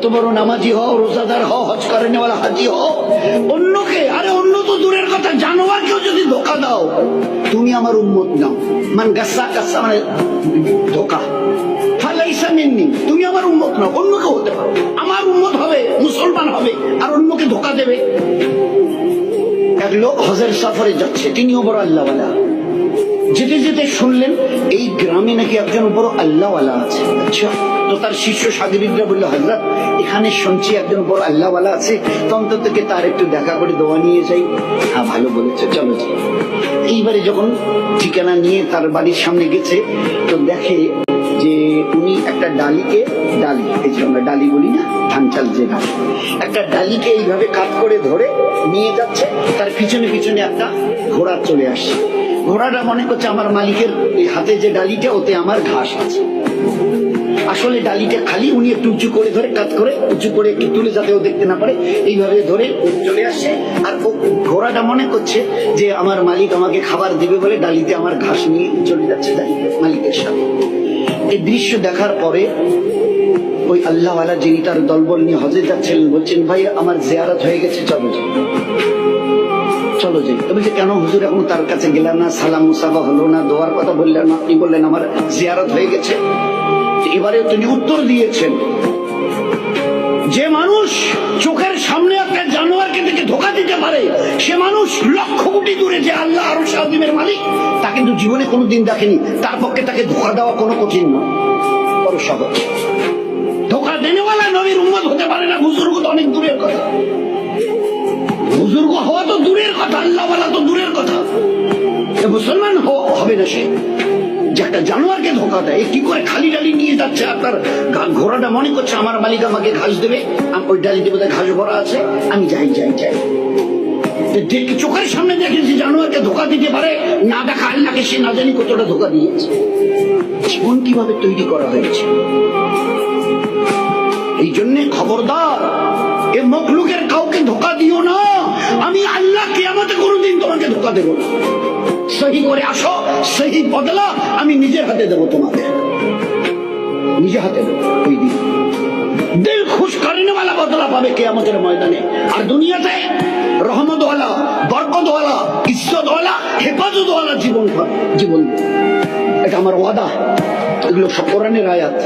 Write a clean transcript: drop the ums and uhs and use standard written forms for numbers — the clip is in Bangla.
যত বড় নামাজি হও, রোজাদার হও, হজ করে নেওয়ালা হাজি হও, অন্যকে, আরে অন্য তো দূরের কথা, জানোয়ারকেও যদি ধোকা দাও, তুমি আমার উম্মত নাও। মান গাসা গাসা মানে ধোকা, ফালাইসা মিন্নি, তুমি আমার উম্মত নাও। অন্যকে হতে পারো, আমার উম্মত হবে, মুসলমান হবে, আর অন্যকে ধোকা দেবে। এক লোক হজের সফরে যাচ্ছে, তিনিও বড় আল্লাহওয়ালা। যেতে যেতে শুনলেন এই গ্রামে নাকি একজন বড় আল্লাহওয়ালা আছে। আচ্ছা, তো তার শিষ্য সাগরিদরা বললো, হযরত এখানে শুনছি একজন বড় আল্লাহওয়ালা আছে, তো অন্তত তার একটু দেখা করে দোয়া নিয়ে যাই। হ্যাঁ, ভালো বলেছে, চলো যাই। এইবারে যখন ঠিকানা নিয়ে তার বাড়ির সামনে গেছে, তো দেখে যে উনি একটা ডালিকে, ডালি এই যে আমরা ডালি বলি না, ধান চাল যে ডালি, একটা ডালিকে এইভাবে কাট করে ধরে নিয়ে যাচ্ছে। তার পিছনে পিছনে একটা ঘোড়া চলে আসছে। ঘোড়াটা মনে করছে আমার মালিকের হাতে যে ডালিটা, ওতে আমার ঘাস আছে। আসলে ডালিটা খালি, উনি একটু উঁচু করে ধরে, কাত করে উঁচু করে একটু তুলে, যাতে ও দেখতে না পারে, এইভাবে ধরে চলে আসছে। আর ঘোড়াটা মনে করছে যে আমার মালিক আমাকে খাবার দিবে বলে ডালিতে আমার ঘাস নিয়ে চলে যাচ্ছে মালিকের সাথে। এই দৃশ্য দেখার পরে ওই আল্লাহওয়ালা, যিনি তার দলবল নিয়ে হজে যাচ্ছিলেন, বলছেন, ভাই আমার জিয়ারত হয়ে গেছে, চলো যাই, চলো যাই। তবে যে কেন হুজুর এখন তার কাছে গেলাম না, সালাম মুসাফা হলো না, দোয়ার কথা বললেন না, আপনি বললেন আমার জিয়ারত হয়ে গেছে। এবারে তিনি উত্তর দিয়েছেন, যে মানুষ চোখের সামনে একটা জানোয়ারকে দেখে ধোকা দিতে পারে, সে মানুষ লক্ষ কোটি দূরে যে আল্লাহ আরশ আযীমের মালিক, তা কিন্তু জীবনে কোনোদিন দেখেনি। তার পক্ষে তাকে ধোকা দেওয়া কোনো কঠিন নয়, বড় সহজ। ধোকা দেনেওয়ালা নবীর উম্মত হতে পারে না, বুজুর্গ তো অনেক দূরের কথা। বুজুর্গ হওয়া তো দূরের কথা, আল্লাহওয়ালা তো দূরের কথা। মুসলমান হবে না সে, যে একটা জানোয়ারকে ধোকা দেয়। কি করে খালি ডালি নিয়ে যাচ্ছে, আর তার ঘোড়াটা মনে করছে আমার মালিক আমাকে ঘাস দেবে, ওই ডালিতে বোধহয় ঘাস ভরা আছে, আমি যাই যাই যাই। চোখের সামনে দেখেছি জানোয়ারকে ধোকা দিতে পারে, না দেখা আল্লাহকে সে না জানি কতটা ধোকা দিয়েছে। জীবন কিভাবে তৈরি করা হয়েছে। এই জন্য খবরদার, এ মখলুকের কাউকে ধোকা দিও না। আমি আল্লাহ কিয়ামতে কোনোদিন তোমাকে ধোকা দেব না। সহি করে আসো, সহি বদলা আমি নিজের হাতে দেবো তোমাকে, নিজে হাতে দেবো। ওই দিন দিল খুশ করেনেওয়ালা বদলা পাবে কিয়ামতের ময়দানে। আর দুনিয়াতে রহমতওয়ালা, বরকতওয়ালা, ইজ্জতওয়ালা, হেফাজতওয়ালা জীবন, এটা আমার ওয়াদা। এগুলো সব কোরআনের আয়াত।